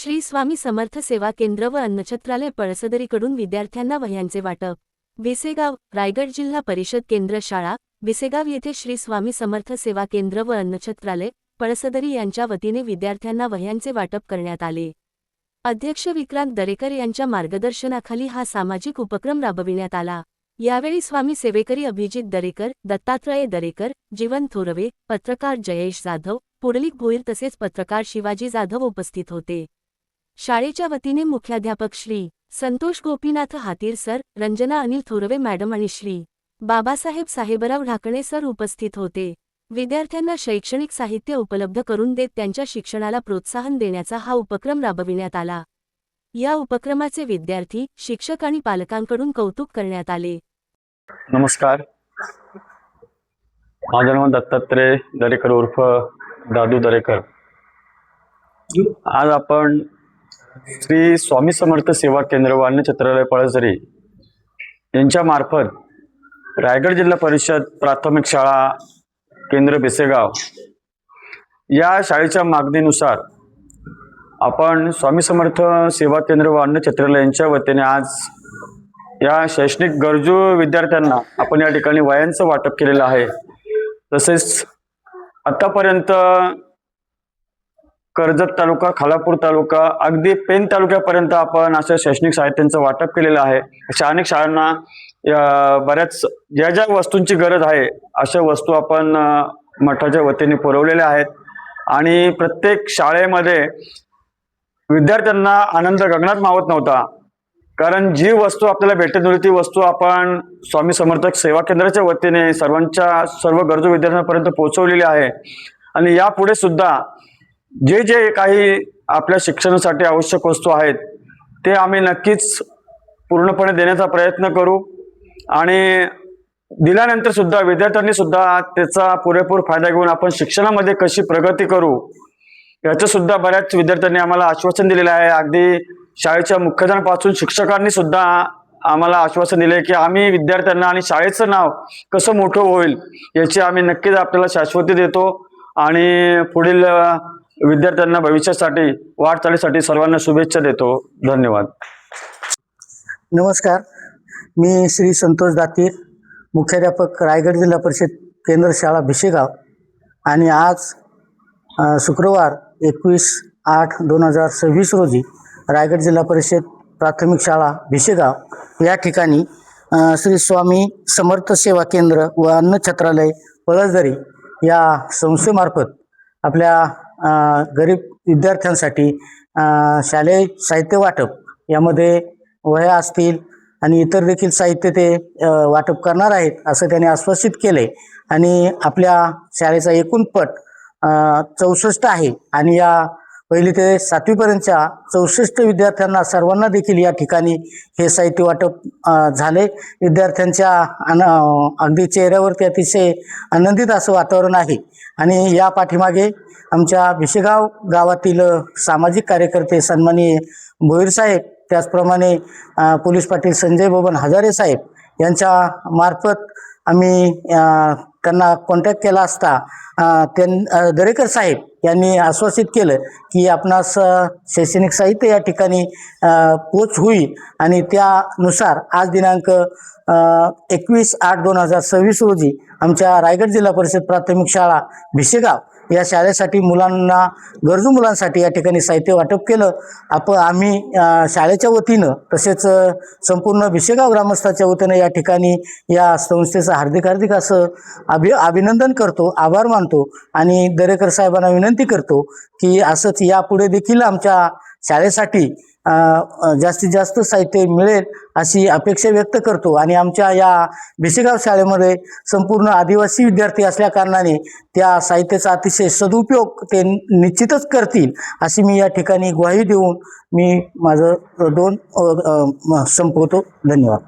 श्री स्वामी समर्थ सेवा केंद्र व अन्नछत्रालय पळसदरीकडून विद्यार्थ्यांना वह्यांचे वाटप। विसेगाव, रायगड जिल्हा परिषद केंद्र शाळा, विसेगाव येथे श्री स्वामी समर्थ सेवा केंद्र व अन्नछत्रालय, पळसदरी यांच्या वतीने विद्यार्थ्यांना वह्यांचे वाटप करण्यात आले। अध्यक्ष विक्रांत दरेकर यांच्या मार्गदर्शनाखाली हा सामाजिक उपक्रम राबविण्यात आला। यावेळी स्वामी सेवेकरी अभिजित दरेकर, दत्तात्रय दरेकर, जीवन थोरवे, पत्रकार जयेश जाधव, पुंडलिक भोईर तसेच पत्रकार शिवाजी जाधव उपस्थित होते। शाळेच्या वतीने मुख्याध्यापक श्री संतोष गोपीनाथ हातीर सर, रंजना अनिल थोरवे मॅडम आणि श्री बाबासाहेब साहेबराव ढाकणे सर उपस्थित होते। विद्यार्थ्यांना शैक्षणिक साहित्य उपलब्ध करून देत त्यांच्या शिक्षणाला प्रोत्साहन देण्याचा हा उपक्रम राबविण्यात आला। या उपक्रमाचे विद्यार्थी, शिक्षक आणि पालकांकडून कौतुक करण्यात आले। नमस्कार, माझं नाव दत्तात्रय दरेकर उर्फ दादू दरेकर। आज आपण श्री स्वामी समर्थ सेवा केंद्र व अन्नछत्रालय पळसदरी यांच्या मार्फत रायगड जिल्हा परिषद प्राथमिक शाळा केंद्र बेसेगाव या शाळेच्या मागणीनुसार आपण स्वामी समर्थ सेवा केंद्र व अन्नछत्रालय यांच्या वतीने आज या शैक्षणिक गरजू विद्यार्थ्यांना आपण या ठिकाणी वह्यांचं वाटप केलेलं आहे। तसेच आतापर्यंत कर्जत तालुका, खालापूर तालुका, अगदी पेन तालुक्यापर्यंत आपण अशा शैक्षणिक साहित्यांचं वाटप केलेलं आहे। अशा अनेक शाळांना बऱ्याच ज्या ज्या वस्तूंची गरज आहे अशा वस्तू आपण मठाच्या वतीने पुरवलेल्या आहेत आणि प्रत्येक शाळेमध्ये विद्यार्थ्यांना आनंद गगनात मावत नव्हता, कारण जी वस्तू आपल्याला भेटत होती ती वस्तू आपण स्वामी समर्थ सेवा केंद्राच्या वतीने सर्व गरजू विद्यार्थ्यांपर्यंत पोहोचवलेली आहे। आणि यापुढे सुद्धा जे जे काही आपल्या शिक्षणासाठी आवश्यक वस्तू आहेत ते आम्ही नक्कीच पूर्णपणे देण्याचा प्रयत्न करू आणि दिल्यानंतर सुद्धा विद्यार्थ्यांनी सुद्धा त्याचा पुरेपूर फायदा घेऊन आपण शिक्षणामध्ये कशी प्रगती करू याचं सुद्धा बऱ्याच विद्यार्थ्यांनी आम्हाला आश्वासन दिलेलं आहे। अगदी शाळेच्या मुख्याध्यापकांपासून शिक्षकांनी सुद्धा आम्हाला आश्वासन दिले की आम्ही विद्यार्थ्यांना आणि शाळेचं नाव कसं मोठं होईल याची आम्ही नक्कीच आपल्याला शाश्वती देतो आणि पुढील विद्यार्थ्यांना भविष्यासाठी वाटचालीसाठी सर्वांना शुभेच्छा देतो। धन्यवाद। नमस्कार, मी श्री संतोष दातीर, मुख्याध्यापक रायगड जिल्हा परिषद केंद्र शाळा भिसेगाव आणि आज शुक्रवार 21/8/2026 रोजी रायगड जिल्हा परिषद प्राथमिक शाळा भिसेगाव या ठिकाणी श्री स्वामी समर्थ सेवा केंद्र व अन्नछत्रालय पळसदरी या संस्थेमार्फत आपल्या गरीब विद्यार्थ्यांसाठी शालेय साहित्य वाटप यामध्ये वह्या असतील आणि इतर देखील साहित्य ते वाटप करणार आहेत असं त्यांनी आश्वासित केले। आणि आपल्या शाळेचा एकूण पट 64 आहे आणि या 1ली ते 7वी पर्यंतच्या 64 विद्यार्थ्यांना सर्वांना देखील या ठिकाणी हे साहित्य वाटप झाले। विद्यार्थ्यांच्या अगदी चेहऱ्यावरती अतिशय आनंदित असं वातावरण आहे। आणि या पाठीमागे आमच्या भिसेगाव गावातील सामाजिक कार्यकर्ते सन्माननीय भोईर साहेब, त्याचप्रमाणे पोलीस पाटील संजय बबन हजारे साहेब यांच्या मार्फत आम्ही त्यांना कॉन्टॅक्ट केला असता दरेकर साहेब यांनी आश्वासित केलं की आपणास शैक्षणिक साहित्य या ठिकाणी पोच होईल आणि त्यानुसार आज दिनांक 21/8/2026 रोजी आमच्या रायगड जिल्हा परिषद प्राथमिक शाळा भिसेगाव या शाळेसाठी मुलांना, गरजू मुलांसाठी या ठिकाणी साहित्य वाटप केलं। आम्ही शाळेच्या वतीनं तसेच संपूर्ण भिसेगाव ग्रामस्थाच्या वतीनं या ठिकाणी या संस्थेचं हार्दिक असं अभिनंदन करतो, आभार मानतो आणि दरेकर साहेबांना विनंती करतो की असंच यापुढे देखील आमच्या शाळेसाठी जास्तीत जास्त साहित्य मिळेल अशी अपेक्षा व्यक्त करतो। आणि आमच्या या भिसेगाव शाळेमध्ये संपूर्ण आदिवासी विद्यार्थी असल्या कारणाने त्या साहित्याचा अतिशय सदुपयोग ते निश्चितच करतील अशी मी या ठिकाणी ग्वाही देऊन मी माझं 2 संपवतो। धन्यवाद।